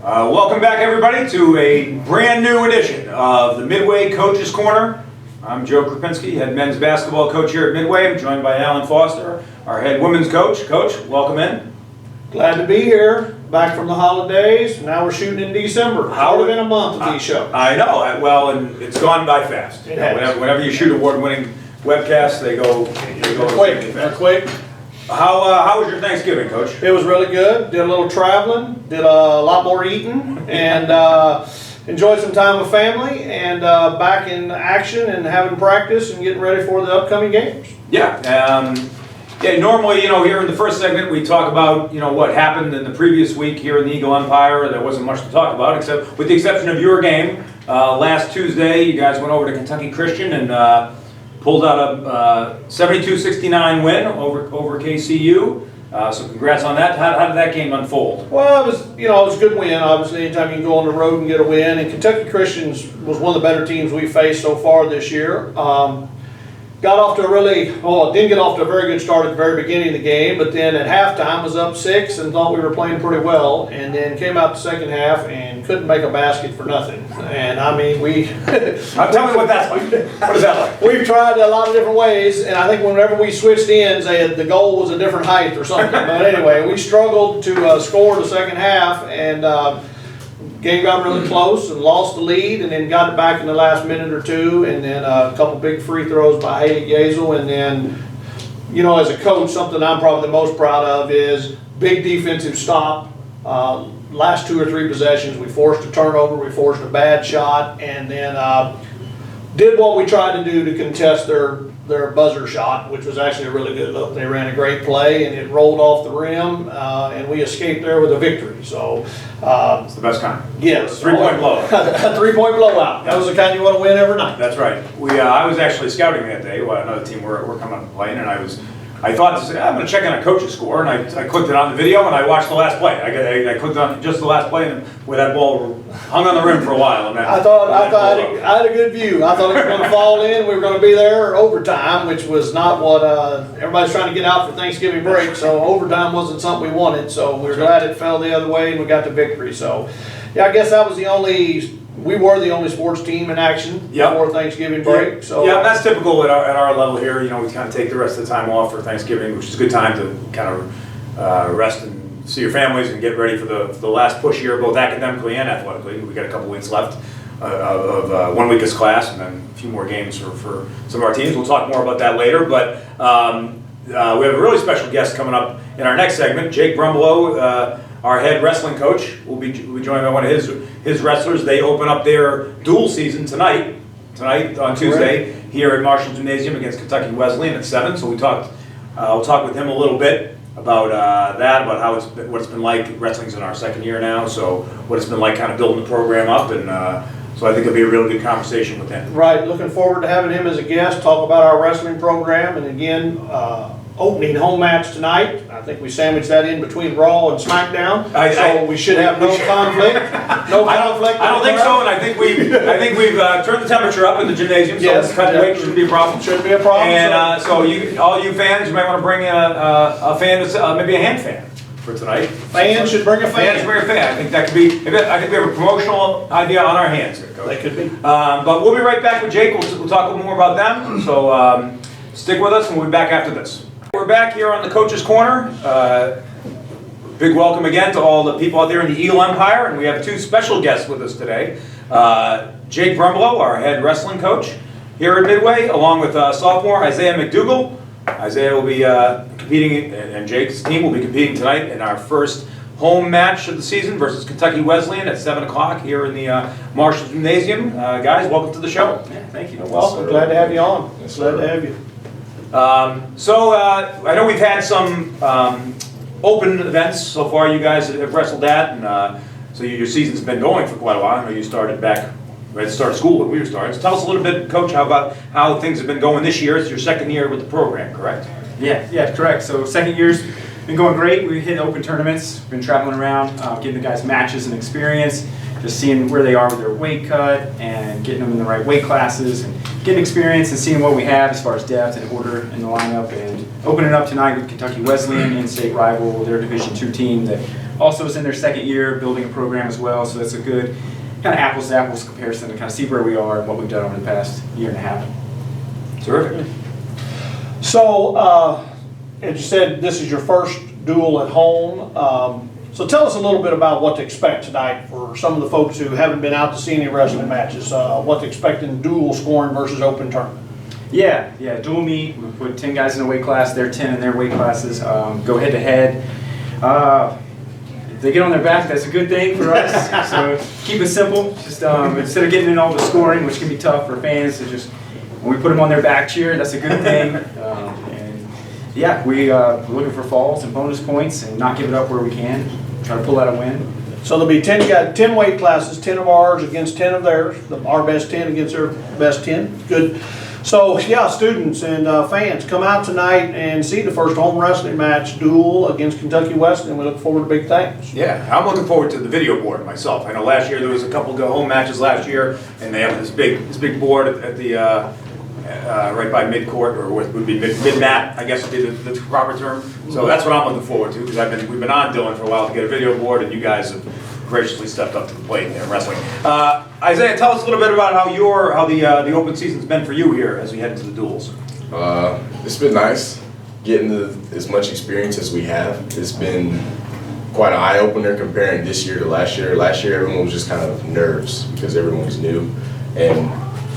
Welcome back, everybody, to a brand new edition of the Midway Coach's Corner. I'm Joe Krupinski, head men's basketball coach here at Midway. I'm joined by Alan Foster, our head women's coach. Coach, welcome in. Glad to be here. Back from the holidays. Now we're shooting in December. How within a month of these shows. I know. Well, and it's gone by fast. Whenever you shoot award-winning webcasts, they go quick. They're quick. How was your Thanksgiving, Coach? It was really good. Did a little traveling. Did a lot more eating, and enjoyed some time with family. And back in action and having practice and getting ready for the upcoming games. Yeah. Normally, here in the first segment, we talk about, what happened in the previous week here in the Eagle Empire. There wasn't much to talk about, except with the exception of your game. Last Tuesday, you guys went over to Kentucky Christian and pulled out a 72-69 win over KCU. So congrats on that. How did that game unfold? Well, it was a good win. Obviously, anytime you can go on the road and get a win. And Kentucky Christians was one of the better teams we've faced so far this year. Got off to didn't get off to a very good start at the very beginning of the game, but then at halftime was up 6 and thought we were playing pretty well, and then came out the second half and couldn't make a basket for nothing. And I mean, Tell me what that's like. What is that like? We've tried a lot of different ways, and I think whenever we switched ends, the goal was a different height or something. But anyway, we struggled to score the second half, and game got really close and lost the lead, and then got it back in the last minute or two, and then a couple big free throws by Haley Yazel. And then, as a coach, something I'm probably the most proud of is big defensive stop. Last 2 or 3 possessions, we forced a turnover, we forced a bad shot, and then did what we tried to do to contest their buzzer shot, which was actually a really good look. They ran a great play, and it rolled off the rim, and we escaped there with a victory. So it's the best kind. Yes. 3-point blowout. A 3-point blowout. That was the kind you want to win every night. That's right. I was actually scouting that day. Another team we're coming up playing, and I thought, I'm going to check on a coach's score, and I clicked it on the video, and I watched the last play. I clicked on just the last play, and where that ball hung on the rim for a while. And I thought I had a good view. I thought it was going to fall in. We were going to be there overtime, which was not what everybody's trying to get out for Thanksgiving break. So overtime wasn't something we wanted. So we were glad it fell the other way, and we got the victory. So, yeah, I guess that was we were the only sports team in action before Thanksgiving break. So yeah, that's typical at our level here. We kind of take the rest of the time off for Thanksgiving, which is a good time to kind of rest and see your families and get ready for the last push here, both academically and athletically. We got a couple weeks left of 1 week of class, and then a few more games for some of our teams. We'll talk more about that later. But we have a really special guest coming up in our next segment. Jake Brumbelow, our head wrestling coach, will be joined by one of his wrestlers. They open up their dual season tonight on Tuesday here at Marshall Gymnasium against Kentucky Wesleyan at 7. So we'll talk with him a little bit about that, about what it's been like. Wrestling's in our second year now, so what it's been like kind of building the program up, and so I think it'll be a really good conversation with him. Right, looking forward to having him as a guest, talk about our wrestling program, and again, opening home match tonight. I think we sandwiched that in between Raw and SmackDown, so we should have no conflict. I don't think so, and I think we've turned the temperature up in the gymnasium, so yes, cut the weight shouldn't be a problem. Shouldn't be a problem. And all you fans, you might want to bring a fan, maybe a hand fan for tonight. Fans should bring a fan. Fans bring a fan. I think that could be. I think we have a promotional idea on our hands here, Coach. They could be. But we'll be right back with Jake. We'll talk a little more about them. So stick with us, and we'll be back after this. We're back here on the Coach's Corner. Big welcome again to all the people out there in the Eagle Empire, and we have 2 special guests with us today. Jake Brumbelow, our head wrestling coach here at Midway, along with sophomore Isaiah McDougal. Isaiah will be competing, and Jake's team will be competing tonight in our first home match of the season versus Kentucky Wesleyan at 7 o'clock here in the Marshall Gymnasium. Guys, welcome to the show. Yeah, thank you. Welcome. Glad to have you on. Glad to have you. I know we've had some open events so far. You guys have wrestled that, and so your season's been going for quite a while. I know you started back right at the start of school when we were starting. So tell us a little bit, Coach, about how things have been going this year. It's your second year with the program, correct? Yeah, correct. So second year's been going great. We hit open tournaments, been traveling around, getting the guys matches and experience, just seeing where they are with their weight cut and getting them in the right weight classes and getting experience and seeing what we have as far as depth and order in the lineup, and opening up tonight with Kentucky Wesleyan, in-state rival, their Division II team that also is in their second year building a program as well, so that's a good kind of apples to apples comparison to kind of see where we are and what we've done over the past year and a half. Terrific. So, as you said, this is your first duel at home. So tell us a little bit about what to expect tonight for some of the folks who haven't been out to see any wrestling matches. What to expect in dual scoring versus open tournament. Yeah, dual meet. We put 10 guys in a weight class. They're 10 in their weight classes. Go head to head. If they get on their back, that's a good thing for us. So keep it simple. Just instead of getting in all the scoring, which can be tough for fans, to just when we put them on their back cheer, that's a good thing. And yeah, we're looking for falls and bonus points and not give it up where we can. Try to pull out a win. So there'll be 10, you got 10 weight classes, 10 of ours against 10 of theirs, our best 10 against their best 10. Good. So yeah, students and fans, come out tonight and see the first home wrestling match, duel against Kentucky Wesleyan. We look forward to big things. Yeah, I'm looking forward to the video board myself. I know last year there was a couple go home matches last year, and they have this big board at the right by midcourt, or what would be mid-mat, I guess would be the proper term. So that's what I'm looking forward to, because we've been on Dylan for a while to get a video board, and you guys have graciously stepped up to the plate in wrestling. Isaiah, tell us a little bit about how the open season's been for you here as we head into the duels. It's been nice getting as much experience as we have. It's been quite an eye-opener comparing this year to last year. Last year everyone was just kind of nerves because everyone was new, and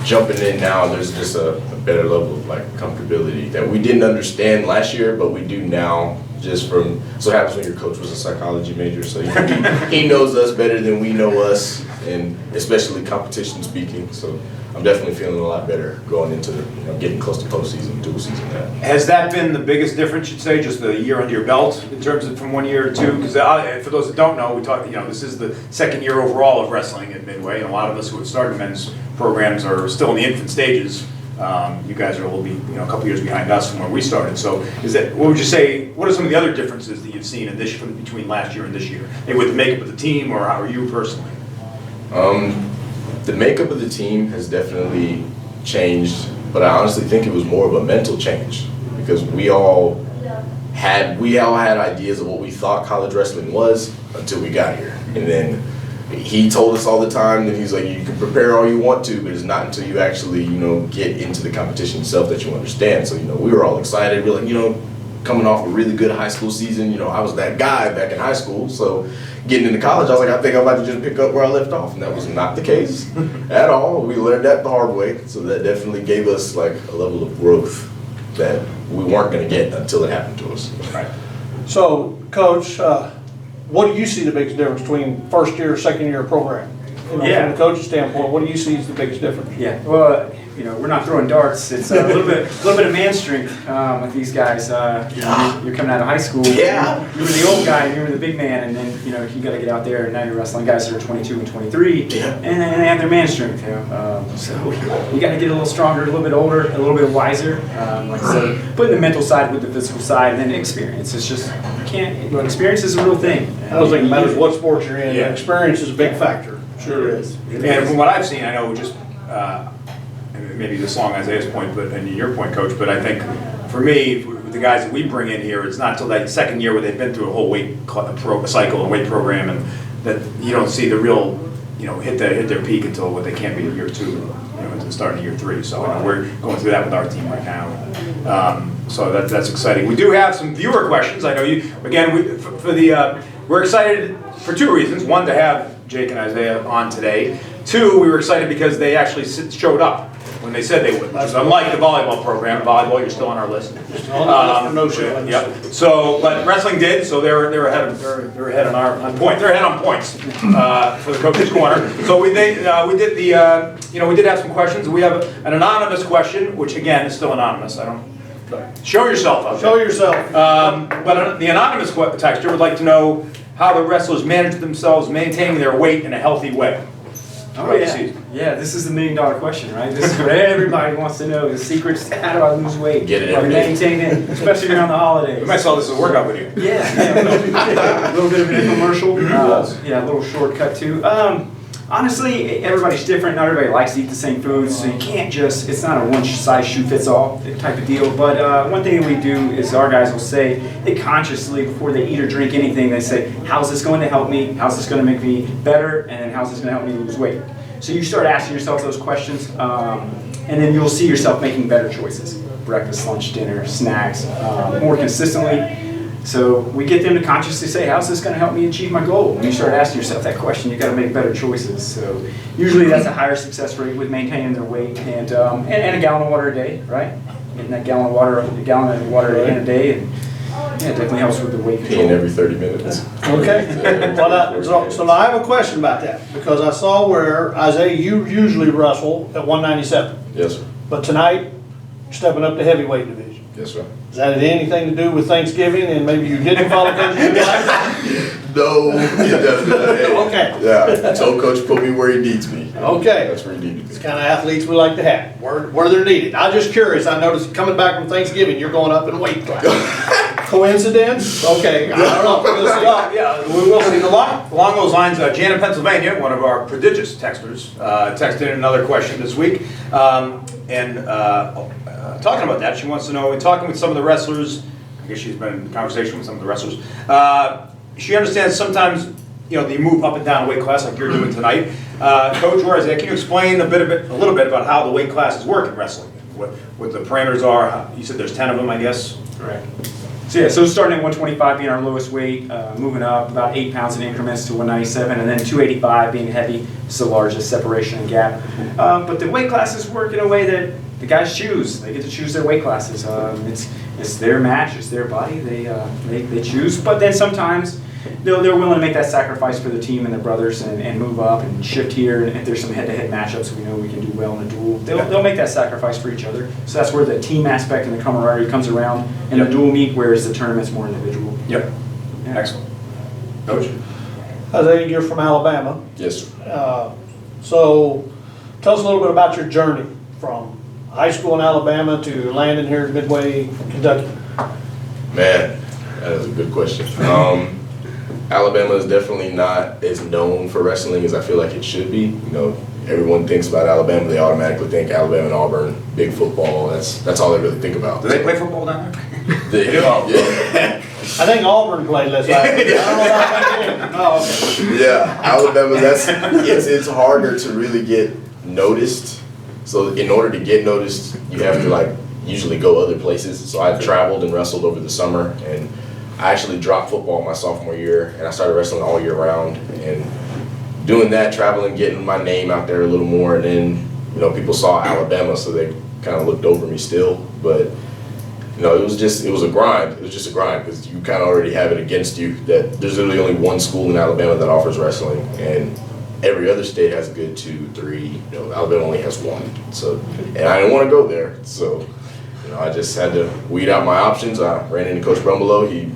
jumping in now there's just a better level of like comfortability that we didn't understand last year, but we do now. Just from, so it happens when your coach was a psychology major, so he knows us better than we know us, and especially competition speaking. So I'm definitely feeling a lot better going into getting close to postseason, dual season. Has that been the biggest difference, you'd say, just the year under your belt in terms of from 1 year to two? Because for those that don't know, we talk, this is the second year overall of wrestling at Midway, and a lot of us who have started men's programs are still in the infant stages. You guys are a couple years behind us from where we started. So, what would you say? What are some of the other differences that you've seen in this between last year and this year? Maybe with the makeup of the team, or how are you personally? The makeup of the team has definitely changed, but I honestly think it was more of a mental change because we all had ideas of what we thought college wrestling was until we got here, and then he told us all the time that he's like, you can prepare all you want to, but it's not until you actually, get into the competition itself that you understand. So, we were all excited. We're like, coming off a really good high school season, I was that guy back in high school. So getting into college, I was like, I think I'm about to just pick up where I left off. And that was not the case at all. We learned that the hard way. So that definitely gave us like a level of growth that we weren't going to get until it happened to us. Right. So, Coach, what do you see the biggest difference between first year, second year program? From the coach's standpoint, what do you see as the biggest difference? Yeah, well, we're not throwing darts. It's a little bit of man strength with these guys. You're coming out of high school. Yeah. You were the old guy, and you were the big man, and then you got to get out there, and now you're wrestling guys that are 22 and 23, and they have their man strength. So you got to get a little stronger, a little bit older, a little bit wiser. Like I said, putting the mental side with the physical side, and then experience. It's just experience is a real thing. I don't think it matters what sport you're in. Yeah. Experience is a big factor. Sure is. And from what I've seen, I know just maybe this along Isaiah's point, and your point, Coach, but I think for me, with the guys that we bring in here, it's not until that second year where they've been through a whole weight cycle and weight program, and that you don't see the real, hit their peak until what they can't be in year two, into the start of year three. So we're going through that with our team right now. So that's exciting. We do have some viewer questions. I know you. Again, we're excited for two reasons. One, to have Jake and Isaiah on today. Two, we were excited because they actually showed up when they said they would. Which is unlike the volleyball program. Volleyball, you're still on our list. No show. Yep. So, but wrestling did. So they're ahead on point. They're ahead on points for the coach's corner. So we did have some questions. We have an anonymous question, which again is still anonymous. Show yourself out there. Show yourself. But the anonymous texter would like to know how the wrestlers manage themselves maintaining their weight in a healthy way. Oh yeah. Yeah, this is the $1 million question, right? This is what everybody wants to know, the secrets to how do I lose weight. Get it or maintain it, especially around the holidays. We might sell this as a workout video. Yeah, a little bit of an infomercial. A little shortcut too. Honestly, everybody's different. Not everybody likes to eat the same foods, so you can't just, it's not a one-size-shoe-fits-all type of deal. But one thing we do is our guys will say, they consciously, before they eat or drink anything, they say, how's this going to help me? How's this going to make me better? And then how's this going to help me lose weight? So you start asking yourself those questions, and then you'll see yourself making better choices. Breakfast, lunch, dinner, snacks, more consistently. So we get them to consciously say, how's this going to help me achieve my goal? When you start asking yourself that question, you got to make better choices. So usually that's a higher success rate with maintaining their weight and a gallon of water a day, right? Getting that gallon of water in a day, and yeah, it definitely helps with the weight control. Peeing every 30 minutes. Okay. Well, so now I have a question about that, because I saw where, Isaiah, you usually wrestle at 197, Yes, sir. but tonight, you're stepping up to heavyweight division. Yes, sir. Does that have anything to do with Thanksgiving and maybe you didn't follow Coach Midway? No, it doesn't. Okay. Yeah, told Coach put me where he needs me. Okay. That's where he needed It's me. the kind of athletes we like to have, where they're needed. I'm just curious, I noticed coming back from Thanksgiving, you're going up in weight class. Coincidence? Okay, I don't know. We'll see. Yeah, we will see. Along those lines, Jan in Pennsylvania, one of our prodigious texters, texted in another question this week. Talking about that, she wants to know, in talking with some of the wrestlers, I guess she's been in conversation with some of the wrestlers, she understands sometimes, you know, you move up and down a weight class like you're doing tonight. Coach, or Isaiah, can you explain a little bit about how the weight classes work in wrestling? What the parameters are? You said there's 10 of them, I guess? Correct. So yeah, so starting at 125 being our lowest weight, moving up about 8 pounds in increments to 197, and then 285 being heavy, is the largest separation and gap. But the weight classes work in a way that the guys choose. They get to choose their weight classes. It's their match, it's their body. They choose. But then sometimes they're willing to make that sacrifice for the team and their brothers and move up and shift here. And if there's some head-to-head matchups, we know we can do well in a duel. They'll make that sacrifice for each other. So that's where the team aspect and the camaraderie comes around in a dual meet, whereas the tournament's more individual. Yep. Yeah. Excellent. Coach? Isaiah, you're from Alabama. Yes, sir. So tell us a little bit about your journey from high school in Alabama to landing here at Midway, Kentucky. Man, that is a good question. Alabama is definitely not as known for wrestling as I feel like it should be. You know, everyone thinks about Alabama, they automatically think Alabama and Auburn, big football. That's all they really think about. Do they play football down there? Yeah. I think Auburn played last night. I don't know about that game. Oh, okay. Yeah, Alabama, it's harder to really get noticed. So in order to get noticed, you have to like usually go other places. So I traveled and wrestled over the summer, and I actually dropped football my sophomore year, and I started wrestling all year round. And doing that, traveling, getting my name out there a little more, and then, you know, people saw Alabama, so they kind of looked over me still. But, you know, it was a grind. It was just a grind, because you kind of already have it against you that there's literally only one school in Alabama that offers wrestling, and every other state has a good 2, 3. You know, Alabama only has 1. So, and I didn't want to go there. So, you know, I just had to weed out my options. I ran into Coach Brumbelow. He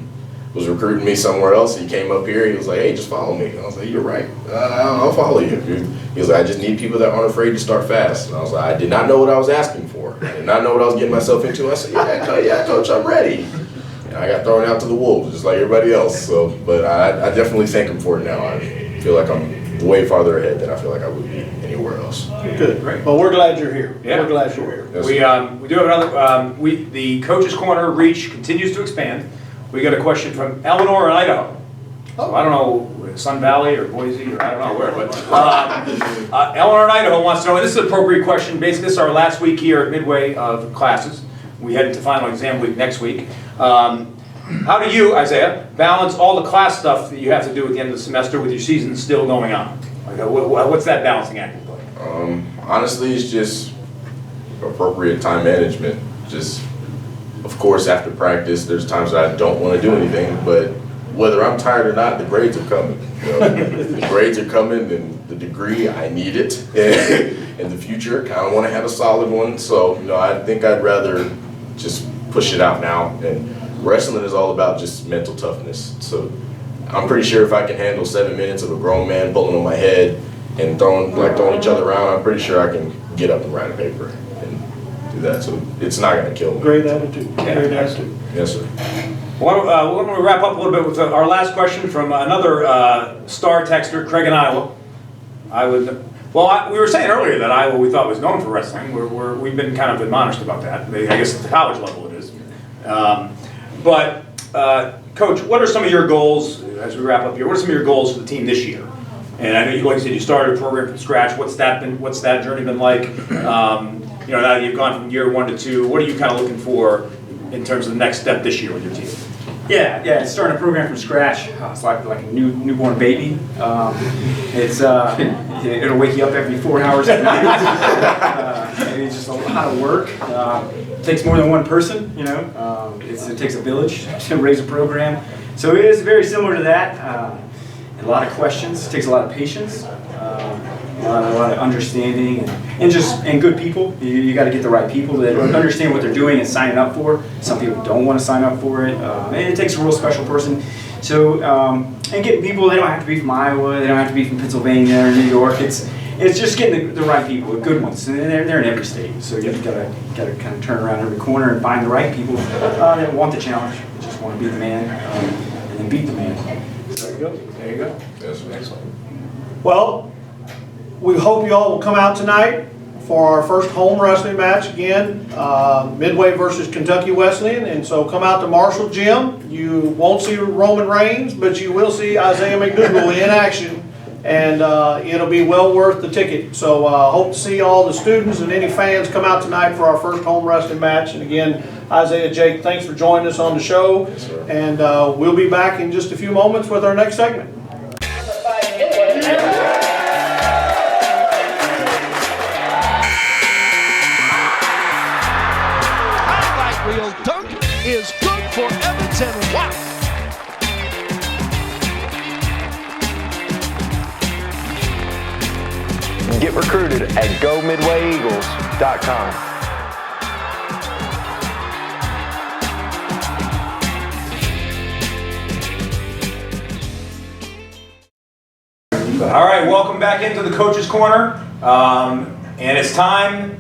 was recruiting me somewhere else. He came up here. He was like, "Hey, just follow me." And I was like, "You're right. I'll follow you." He was like, "I just need people that aren't afraid to start fast." And I was like, I did not know what I was asking for. I did not know what I was getting myself into. I said, "Yeah, Coach, I'm ready." And I got thrown out to the wolves just like everybody else. So, but I definitely thank him for it now. I feel like I'm way farther ahead than I feel like I would be anywhere else. Good. Great. Well, we're glad you're here. Yeah. We're glad you're here. Yes, We do have another, the Coach's Corner reach continues to expand. We got a question from Eleanor in Idaho. So I don't know, Sun Valley or Boise or I don't know where, but Eleanor in Idaho wants to know, and this is an appropriate question. Basically, this is our last week here at Midway of classes. We head into final exam week next week. How do you, Isaiah, balance all the class stuff that you have to do at the end of the semester with your season still going on? Like, what's that balancing act look like? Honestly, it's just appropriate time management. Just, of course, after practice, there's times that I don't want to do anything, but whether I'm tired or not, the grades are coming. You know, the grades are coming, and the degree, I need it. In the future, kind of want to have a solid one. So, you know, I think I'd rather just push it out now. And wrestling is all about just mental toughness. So I'm pretty sure if I can handle 7 minutes of a grown man pulling on my head and throwing each other around, I'm pretty sure I can get up and write a paper and do that. So it's not going to kill me. Great attitude. Great attitude. Yes, sir. Well, we're going to wrap up a little bit with our last question from another star texter, Craig in Iowa. I would. Well, we were saying earlier that Iowa we thought was known for wrestling. We've been kind of admonished about that. I guess at the college level it is. Coach, what are some of your goals as we wrap up here? What are some of your goals for the team this year? And I know, like you said, you started a program from scratch. What's that journey been like? Now that you've gone from year 1 to 2, what are you kind of looking for in terms of the next step this year with your team? Yeah, starting a program from scratch, it's like a newborn baby. It'll wake you up every 4 hours at night. It's just a lot of work. It takes more than one person, it takes a village to raise a program. So it is very similar to that. A lot of questions, it takes a lot of patience, a lot of understanding, and good people. You got to get the right people that understand what they're doing and signing up for. Some people don't want to sign up for it. And it takes a real special person. So, and getting people, they don't have to be from Iowa, they don't have to be from Pennsylvania or New York. It's just getting the right people, the good ones. And they're in every state. So you've got to kind of turn around every corner and find the right people that want the challenge, that just want to be the man, and then beat the man. So there you go. There you go. That's excellent. Well, we hope you all will come out tonight for our first home wrestling match again, Midway versus Kentucky Wesleyan. And so come out to Marshall Gym. You won't see Roman Reigns, but you will see Isaiah McDougal in action. And it'll be well worth the ticket. So hope to see all the students and any fans come out tonight for our first home wrestling match. And again, Isaiah, Jake, thanks for joining us on the show. Yes, sir. And we'll be back in just a few moments with our next segment. Real dunk is good for Evans and Watt. Get recruited at GoMidwayEagles.com. All right, welcome back into the Coach's Corner. And it's time,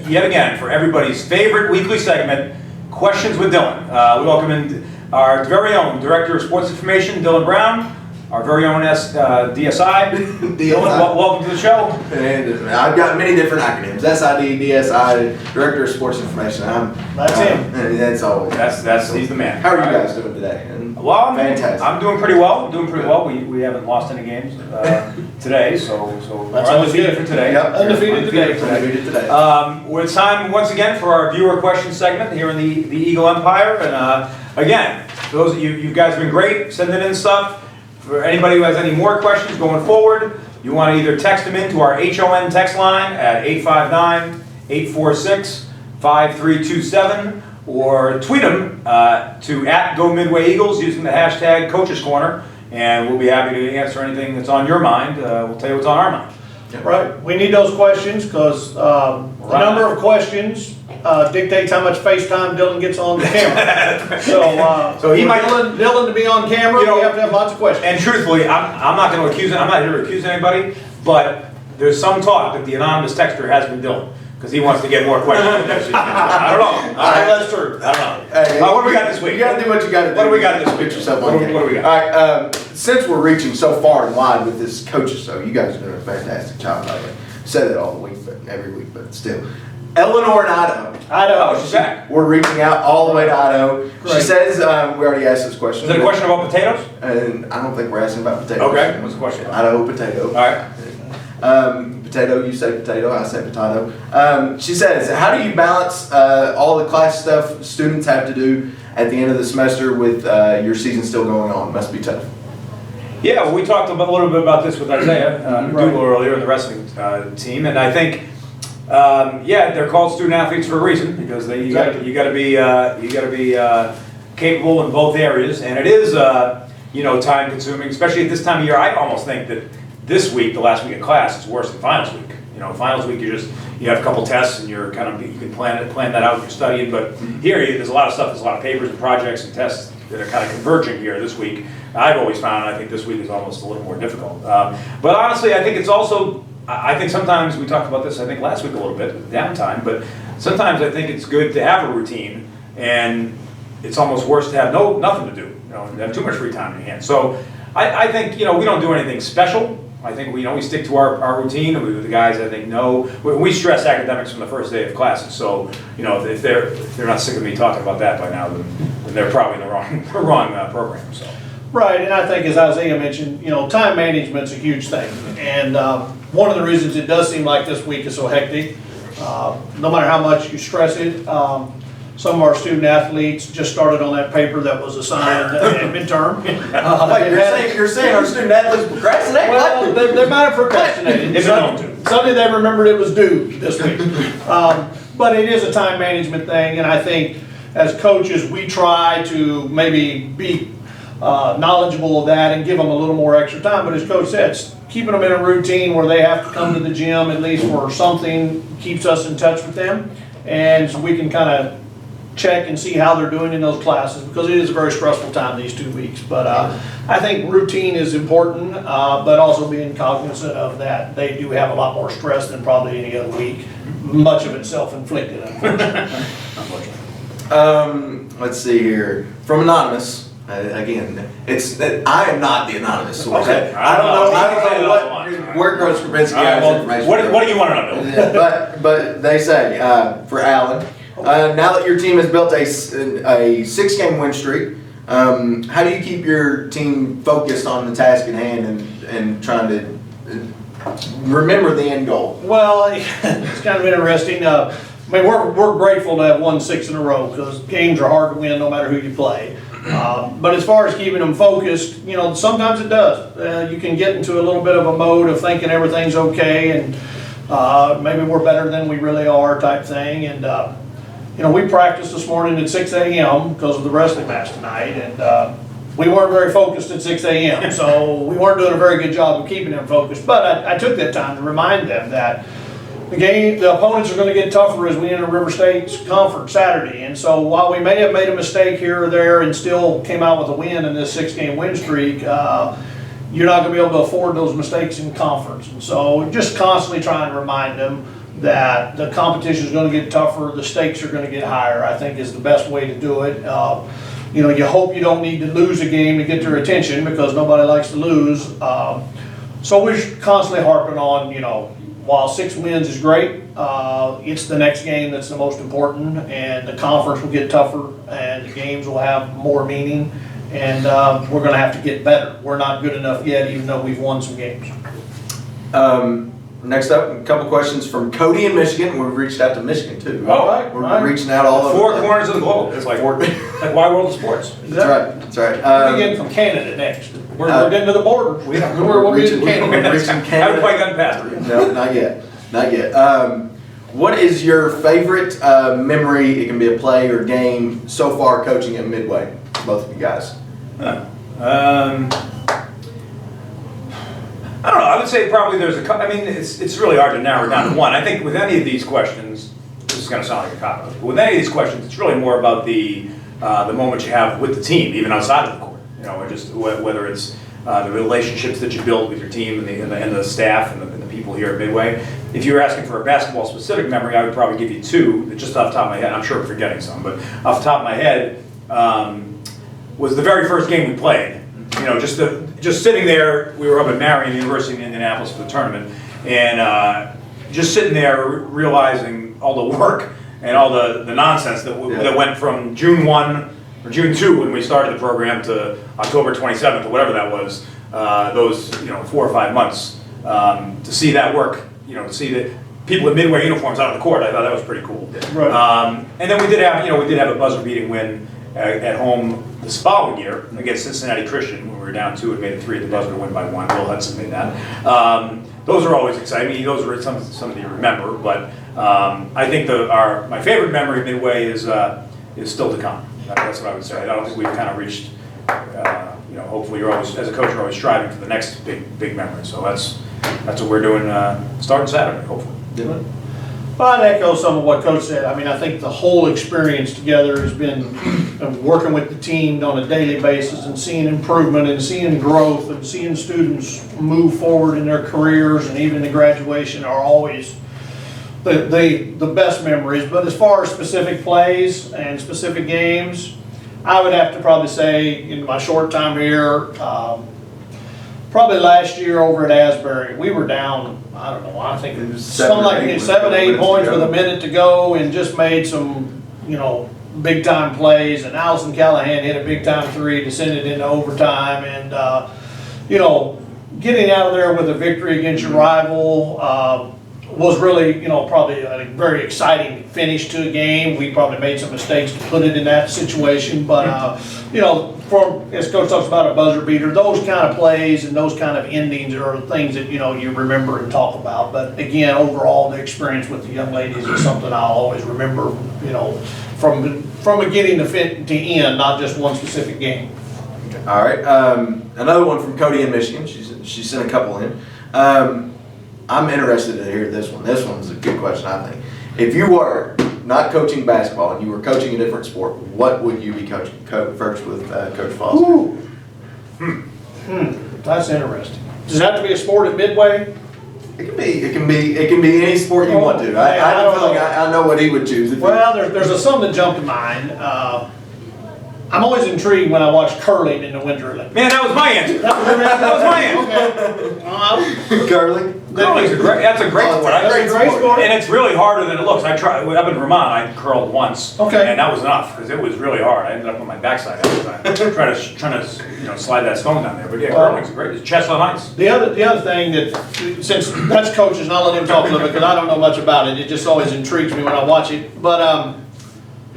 yet again, for everybody's favorite weekly segment, Questions with Dylan. We welcome in our very own Director of Sports Information, Dylan Brown, our very own DSI. Dylan, welcome to the show. And I've got many different acronyms. SID, DSI, Director of Sports Information. That's him. And that's all. He's the man. How are you guys doing today? Well, Fantastic. I'm doing pretty well. We haven't lost any games today, so That's we're always undefeated good. for today. Yep. Undefeated today. Undefeated today. It's time once again for our viewer question segment here in the Eagle Empire. And again, for those of you guys have been great sending in stuff. For anybody who has any more questions going forward, you want to either text them into our HON text line at 859-846-5327 or tweet them to @GoMidwayEagles using the hashtag Coach's Corner, and we'll be happy to answer anything that's on your mind. We'll tell you what's on our mind. Right, we need those questions because the number of questions dictates how much FaceTime Dylan gets on the camera. So he might Dylan to be on camera. We have to have lots of questions. And truthfully, I'm not going to accuse. I'm not here to accuse anybody, but there's some talk that the anonymous texter has been Dylan because he wants to get more questions. I don't know. That's true. I don't know. Hey, What do we got this week? You got to do what you got to do. What do we got this week? Put yourself What on do game. we got? All right. Since we're reaching so far and wide with this coaches show, you guys are doing a fantastic job. I say that all the week, but every week, but still. Eleanor in Idaho. Oh, she's back. We're reaching out all the way to Idaho. Great. She says, we already asked this question. Is it a question about potatoes? And I don't think we're asking about potatoes. Okay, what's the question? Idaho potato. All right. Potato, you say potato, I say potato. She says, how do you balance all the class stuff students have to do at the end of the semester with your season still going on? Must be tough. Yeah, well, we talked a little bit about this with Isaiah McDougal earlier in the wrestling team, and I think, they're called student athletes for a reason because you got to be capable in both areas, and it is time consuming, especially at this time of year. I almost think that this week, the last week of class, is worse than finals week. Finals week you have a couple tests and you can plan that out if you're studying. But here there's a lot of stuff. There's a lot of papers and projects and tests that are kind of converging here this week. I've always found I think this week is almost a little more difficult. But honestly, I think it's also. I think sometimes we talked about this. I think last week a little bit downtime. But sometimes I think it's good to have a routine, and it's almost worse to have nothing to do. To have too much free time in your hands. So I think we don't do anything special. I think we stick to our routine, and the guys I think know. We stress academics from the first day of classes, so if they're not sick of me talking about that by now, then they're probably in the wrong program. So. Right, and I think as Isaiah mentioned, time management's a huge thing, and one of the reasons it does seem like this week is so hectic, no matter how much you stress it, some of our student athletes just started on that paper that was assigned at midterm. Wait, you're saying our student athletes procrastinate? Well, they might have procrastinated. If they don't do. Suddenly they remembered it was due this week. But it is a time management thing, and I think as coaches, we try to maybe be knowledgeable of that and give them a little more extra time. But as Coach said, keeping them in a routine where they have to come to the gym at least for something keeps us in touch with them, and so we can kind of check and see how they're doing in those classes, because it is a very stressful time these 2 weeks. But I think routine is important, but also being cognizant of that they do have a lot more stress than probably any other week. Much of it self-inflicted, unfortunately. Let's see here. From Anonymous, again, I am not the anonymous source. Okay. I don't know where Coach Krasinski has information. What do you want to know? But they say, for Alan, now that your team has built a 6-game win streak, how do you keep your team focused on the task at hand and trying to remember the end goal? Well, it's kind of interesting. We're grateful to have won 6 in a row, because games are hard to win no matter who you play. But as far as keeping them focused, sometimes it does. You can get into a little bit of a mode of thinking everything's okay and maybe we're better than we really are type thing. And we practiced this morning at 6 a.m. because of the wrestling match tonight, and we weren't very focused at 6 a.m. So we weren't doing a very good job of keeping them focused. But I took that time to remind them that the opponents are going to get tougher as we enter River State's conference Saturday. And so while we may have made a mistake here or there and still came out with a win in this 6-game win streak, you're not going to be able to afford those mistakes in conference. And so just constantly trying to remind them that the competition is going to get tougher, the stakes are going to get higher, I think is the best way to do it. You hope you don't need to lose a game to get their attention, because nobody likes to lose. So we're constantly harping on, while 6 wins is great, it's the next game that's the most important, and the conference will get tougher and the games will have more meaning, and we're going to have to get better. We're not good enough yet, even though we've won some games. Next up, a couple questions from Cody in Michigan. We've reached out to Michigan too. Oh, right. We're reaching out all over. 4 corners of the globe. It's like Wide World of Sports. That's right. We're getting from Canada next. We're getting to the border. We'll be in Canada. Haven't quite gotten past it. No, not yet. Not yet. What is your favorite memory? It can be a play or game so far coaching at Midway. Both of you guys. I don't know. I would say probably there's it's really hard to narrow down to one. I think with any of these questions, this is going to sound like a cop-out, but with any of these questions, it's really more about the moment you have with the team, even outside of the court. Or just whether it's the relationships that you build with your team and the staff and the people here at Midway. If you were asking for a basketball-specific memory, I would probably give you 2, just off the top of my head. I'm sure I'm forgetting some, but off the top of my head was the very first game we played. Just sitting there, we were up at Marion University in Indianapolis for the tournament, and just sitting there realizing all the work and all the nonsense that went from June 1 or June 2 when we started the program to October 27th or whatever that was, those 4 or 5 months, to see that work, to see the people in Midway uniforms out on the court, I thought that was pretty cool. Right. And then we did have a buzzer-beating win at home this following year against Cincinnati Christian when we were down 2 and made it 3 at the buzzer to win by 1. Will Hudson made that. Those are always exciting. Those are some that you remember, but I think my favorite memory of Midway is still to come. That's what I would say. I don't think we've kind of reached. Hopefully, you're always, as a coach, you're always striving for the next big memory. So that's what we're doing starting Saturday, hopefully. Yeah. Well, I'd echo some of what Coach said. I think the whole experience together has been working with the team on a daily basis and seeing improvement and seeing growth and seeing students move forward in their careers, and even the graduation are always the best memories. But as far as specific plays and specific games, I would have to probably say in my short time here, probably last year over at Asbury, we were down, I don't know, I think it was something like 7 or 8 points with a minute to go and just made some, big time plays. And Allison Callahan hit a big time 3 to send it into overtime. And, getting out of there with a victory against your rival, was really, probably a very exciting finish to a game. We probably made some mistakes to put it in that situation, but, as Coach talks about a buzzer beater, those kind of plays and those kind of endings are things that, you remember and talk about. But again, overall, the experience with the young ladies is something I'll always remember, from beginning to end, not just one specific game. All right. Another one from Cody in Michigan. She sent a couple in. I'm interested to hear this one. This one's a good question, I think. If you were not coaching basketball and you were coaching a different sport, what would you be coaching? First with Coach Foster. That's interesting. Does it have to be a sport at Midway? It can be any sport you want to. I have a feeling I know what he would choose. Well, there's something that jumped to mind. I'm always intrigued when I watch curling in the Winter Olympics. Man, that was my answer. That was my answer. Okay. Curling. Curling's that's a great sport. That's a great sport. And it's really harder than it looks. Up in Vermont, I curled once. Okay. And that was enough, because it was really hard. I ended up on my backside all the time, trying to slide that stone down there. But yeah, curling's great. It's chest on ice. The other thing that, since that's coaches, and I'll let him talk a little bit, because I don't know much about it. It just always intrigues me when I watch it. But I've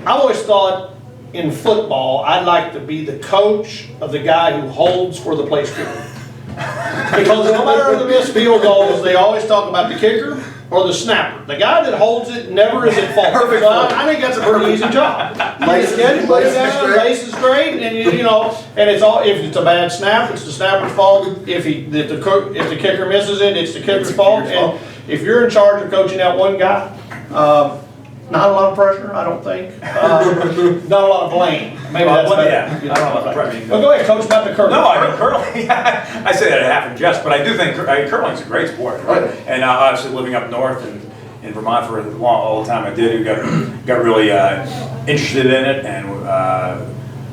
always thought, in football, I'd like to be the coach of the guy who holds for the place kicker. Because no matter the missed field goals, they always talk about the kicker or the snapper. The guy that holds it never is at fault. Perfect. So I think that's a pretty easy job. Lace is great, and and it's all. If it's a bad snap, it's the snapper's fault. If the kicker misses it, it's the kicker's fault. And if you're in charge of coaching that one guy, not a lot of pressure, I don't think. Not a lot of blame. Maybe that's better. Yeah, I don't know. I mean, well, go ahead, coach, about the curling. No, I mean curling. I say that half in jest, but I do think curling's a great sport. Right? And obviously, living up north and in Vermont for all the time I did, got really interested in it, and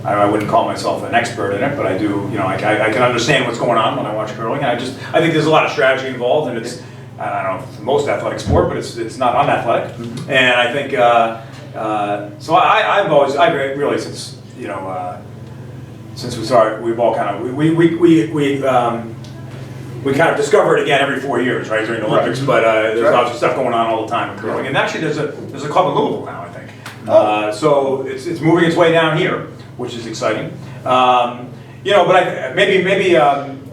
I wouldn't call myself an expert in it, but I do. I can understand what's going on when I watch curling. And I think there's a lot of strategy involved, and it's. I don't know if it's the most athletic sport, but it's not unathletic. Mm-hmm. And I think so. I've really since we started, we've all kind of we kind of discover it again every 4 years, right, during the Olympics. Right. But there's obviously stuff going on all the time in curling. And actually, there's a club in Louisville now, I think. So it's moving its way down here, which is exciting. But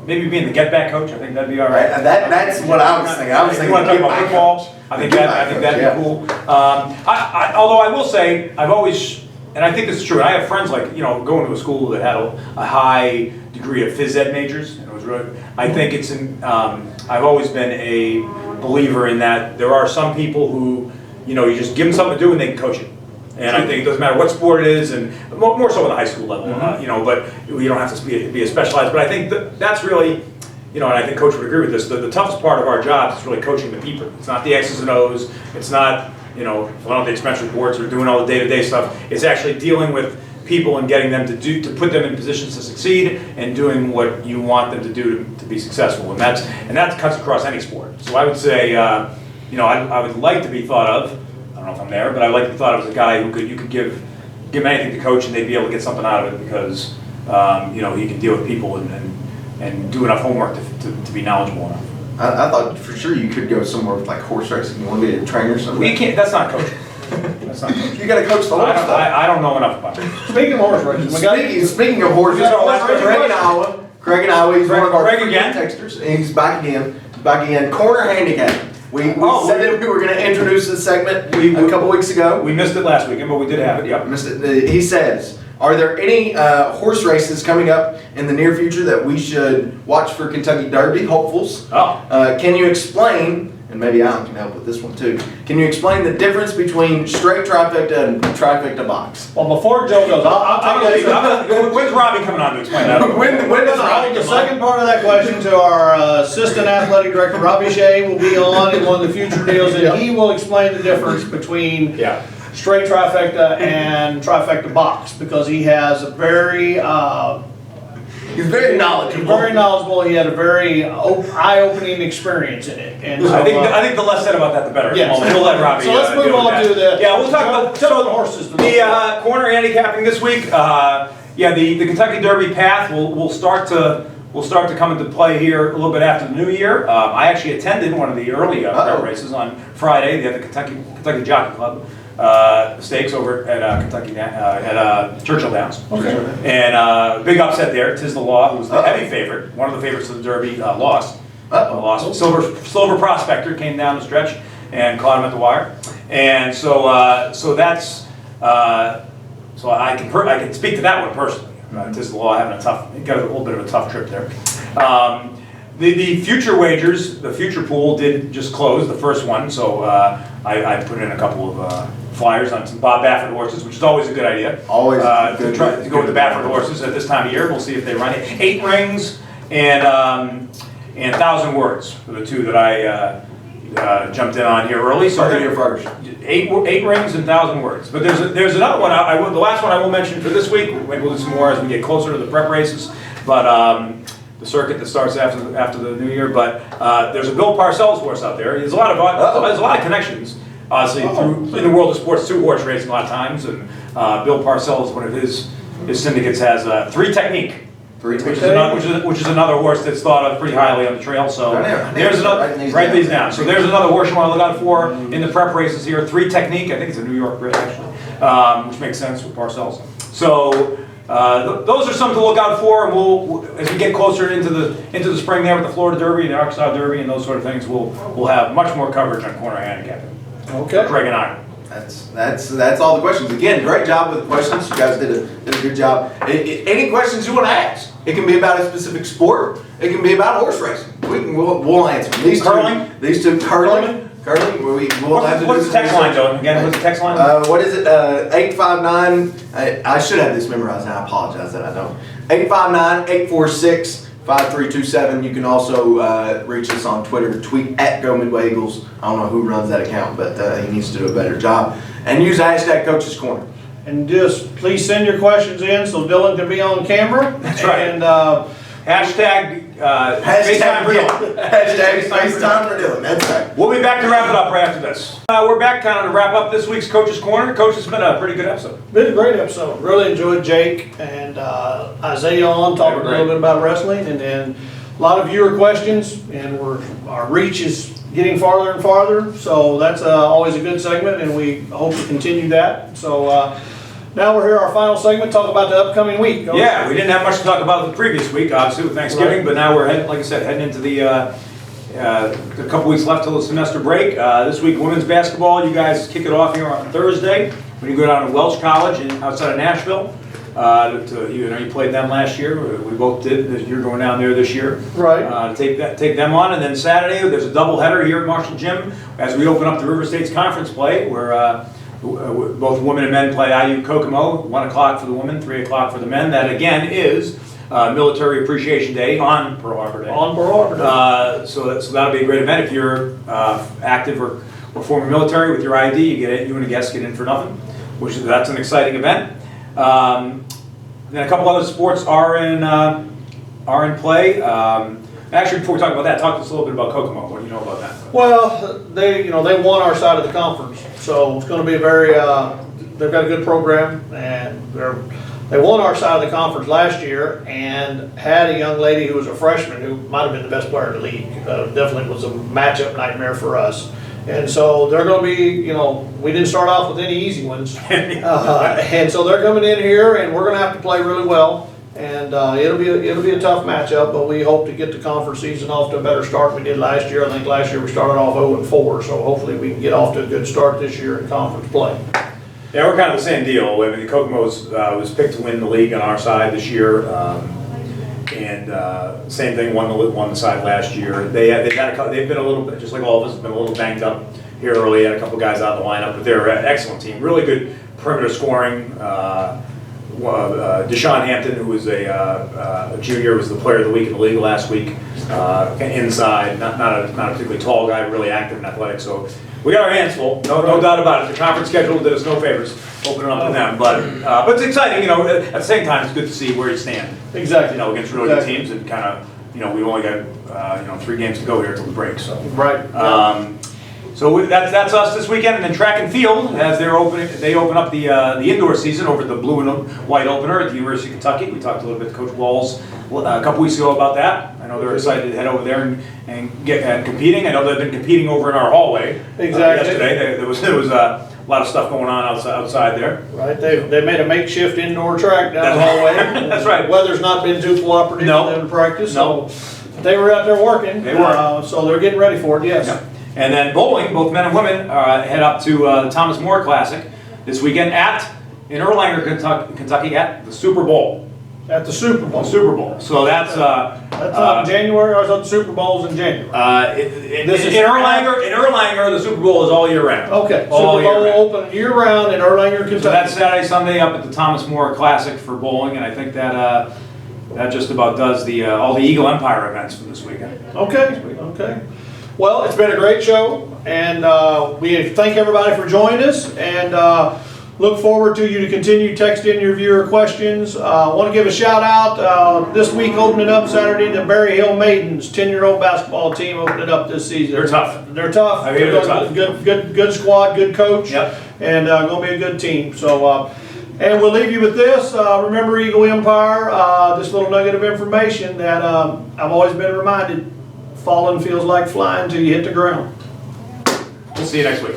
maybe being the get-back coach, I think that'd be all right. That's what I was thinking. I was thinking. You want to talk about football? I think that'd be cool. Although I will say, I've always, and I think this is true. I have friends going to a school that had a high degree of phys ed majors, and it was really. I think it's I've always been a believer in that there are some people who, you just give them something to do and they can coach it. And I think it doesn't matter what sport it is, and more so at the high school level, but you don't have to be a specialized. But I think that's really, and I think Coach would agree with this, the toughest part of our jobs is really coaching the people. It's not the X's and O's, it's not, filling out the expense reports or doing all the day-to-day stuff. It's actually dealing with people and getting them to put them in positions to succeed and doing what you want them to do to be successful. And that cuts across any sport. So I would say, I would like to be thought of, I don't know if I'm there, but I like to be thought of as a guy who you could give him anything to coach and they'd be able to get something out of it because he can deal with people and do enough homework to be knowledgeable enough. I thought for sure you could go somewhere with like horse racing. You want to be a trainer or something? We can't. That's not coaching. That's not coaching. You got to coach the horse stuff. I don't know enough about it. Speaking of horse racing, speaking of horses, Craig in Iowa. He's one of our texters. And he's back again. Corner handicap. We said that we were going to introduce this segment a couple weeks ago. We missed it last weekend, but we did have it. Yep. Missed it. He says, are there any horse races coming up in the near future that we should watch for Kentucky Derby hopefuls? Can you explain, and maybe Alan can help with this one too, can you explain the difference between straight trifecta and trifecta box? Well, before Joe goes, I'll tell you this. When's Robbie coming on to explain that? When does Robbie the second part of that question to our assistant athletic director, Robbie Shea, will be on in one of the future deals, and he will explain the difference between straight trifecta and trifecta box, because he has a very He's very knowledgeable. Very knowledgeable. He had a very eye-opening experience in it. And so, I think the less said about that, the better. Yes. We'll let Robbie. So let's move deal with on that. to the. Yeah, we'll talk about the horses. the corner handicapping this week. The Kentucky Derby path will start to come into play here a little bit after the new year. I actually attended one of the early prep races on Friday. They had the Kentucky Jockey Club stakes over at Churchill Downs. Okay. And big upset there. Tis the Law, who was the heavy favorite, one of the favorites of the Derby, lost. Lost. Silver Prospector came down the stretch and caught him at the wire. And so that's so I can speak to that one personally. Tis the Law having got a little bit of a tough trip there. The future wagers, the future pool did just close, the first one, so I put in a couple of flyers on some Bob Baffert horses, which is always a good idea. Always to try to go with the Baffert horses at this time of year. We'll see if they run it. 8 Rings and 1,000 Words were the two that I jumped in on here early. So Here first. 8 Rings and 1,000 Words. But there's another one. The last one I will mention for this week. Maybe we'll do some more as we get closer to the prep races. But the circuit that starts after the new year. But there's a Bill Parcells horse out there. There's a lot of connections. Obviously, in the world of sports, 2-horse racing a lot of times, and Bill Parcells, one of his syndicates, has 3 Technique. Which is another horse that's thought of pretty highly on the trail. So there's another. Write these down. So there's another horse you want to look out for in the prep races here. 3 Technique. I think it's a New York bred actually, which makes sense with Parcells. So those are some to look out for. And we'll as we get closer into the spring there with the Florida Derby and the Arkansas Derby and those sort of things, we'll have much more coverage on corner handicapping. Okay. Craig and I. That's all the questions. Again, great job with the questions. You guys did a good job. Any questions you want to ask? It can be about a specific sport. It can be about horse racing. We'll answer them. These two curling. We'll have to what's do the text line, Joe? Again, what's the text line? What is it? 859. I should have this memorized, and I apologize that I don't. 859-846-5327. You can also reach us on Twitter. Tweet at Go Midway Eagles. I don't know who runs that account, but he needs to do a better job. And use hashtag Coach's Corner. And just please send your questions in so Dylan can be on camera. That's right. And hashtag FaceTime for Dylan. Hashtag FaceTime for Dylan. That's right. We'll be back to wrap it up right after this. We're back kind of to wrap up this week's Coach's Corner. Coach, it's been a pretty good episode. been a great episode. Really enjoyed Jake and Isaiah on talking a little bit about wrestling, and then a lot of viewer questions, and our reach is getting farther and farther. So that's always a good segment, and we hope to continue that. So now we're here, our final segment, talk about the upcoming week. Coach. Yeah, we didn't have much to talk about the previous week, obviously with Thanksgiving, Right. but now we're heading, like I said, heading into a couple weeks left till the semester break. This week, women's basketball, you guys kick it off here on Thursday when you go down to Welch College outside of Nashville. You played them last year. We both did. You're going down there this year. Right. Take them on, and then Saturday there's a doubleheader here at Marshall Gym as we open up the River States Conference play, where both women and men play IU Kokomo. 1 o'clock for the women, 3 o'clock for the men. That again is Military Appreciation Day on Pearl Harbor Day. On Pearl Harbor Day. So that'll be a great event. If you're active or former military with your ID, you and a guest get in for nothing, that's an exciting event. Then a couple other sports are in play. Actually, before we talk about that, talk to us a little bit about Kokomo. What do you know about that? Well, they won our side of the conference, so it's going to be a very. They've got a good program, and they won our side of the conference last year, and had a young lady who was a freshman who might have been the best player in the league. Definitely was a matchup nightmare for us. And so they're going to be, we didn't start off with any easy ones. And so they're coming in here, and we're going to have to play really well. And it'll be a tough matchup, but we hope to get the conference season off to a better start than we did last year. I think last year we started off 0-4, so hopefully we can get off to a good start this year in conference play. Yeah, we're kind of the same deal. I mean, the Kokomo's was picked to win the league on our side this year. And same thing, won the side last year. They've been a little bit, just like all of us, been a little banged up here early. Had a couple guys out of the lineup, but they're an excellent team. Really good perimeter scoring. Deshaun Hampton, who was a junior, was the player of the week in the league last week. Inside, not a particularly tall guy, really active and athletic. So we got our hands full, no doubt about it. The conference schedule did us no favors. open it up to them. But it's exciting, you know, at the same time, it's good to see where you stand, Exactly. you know, against really good Exactly. teams and kind of, you know, we've only got, 3 games to go here until the break, so. Right. So that's us this weekend, and then track and field, as they open up the indoor season over at the blue and white opener at the University of Kentucky. We talked a little bit to Coach Walls a couple weeks ago about that. I know they're excited to head over there and get competing. I know they've been competing over in our hallway. Exactly. Yesterday, there was a lot of stuff going on outside there. Right, they made a makeshift indoor track down the hallway. That's right. The weather's not been too cooperative No. for them to practice, No. so they were out there working. They were. So they're getting ready for it, yes. Yep. And then bowling, both men and women head up to the Thomas More Classic this weekend in Erlanger, Kentucky at the Super Bowl. At the Super Bowl. Super Bowl. So that's That's not in January, or is that the Super Bowl's in January? in Erlanger, the Super Bowl is all year round. Okay, All Super year Bowl round. open year-round in Erlanger, Kentucky. So that's Saturday, Sunday up at the Thomas More Classic for bowling, and I think that that just about does all the Eagle Empire events for this weekend. Okay, okay. Well, it's been a great show, and we thank everybody for joining us, and look forward to you to continue texting your viewer questions. I want to give a shout out this week, opening up Saturday, the Berry Hill Maidens 10-year-old basketball team opened it up this season. They're tough. They're tough. I hear they're tough. Good squad, good coach. Yep. And going to be a good team. So, and we'll leave you with this. Remember Eagle Empire, this little nugget of information that I've always been reminded, falling feels like flying till you hit the ground. We'll see you next week.